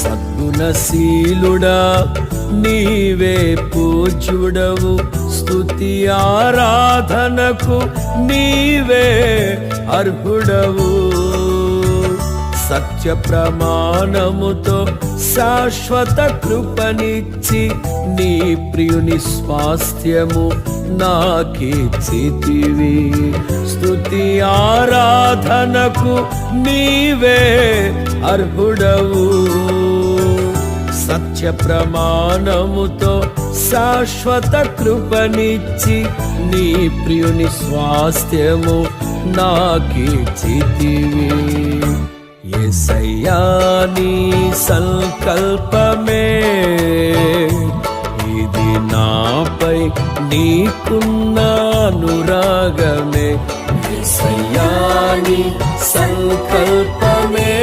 సద్గుణశీలుడా నీవే పూజ్యుడవు, స్తుతి ఆరాధనకు నీవే అర్హుడవు. సత్య ప్రమాణముతో శాశ్వత కృపనిచ్చి నీ ప్రియుని స్వాస్థ్యము నాకిచ్చితివి. స్తుతి ఆరాధనకు నీవే అర్హుడవు. సత్య ప్రమాణముతో శాశ్వత కృపనిచ్చి నీ ప్రియుని స్వాస్థ్యము నాకిచ్చితివి. యేసయ్యా నీ సంకల్పమే ఇది, నాపై నీకున్న అనురాగమే. యేసయ్యా నీ సంకల్పమే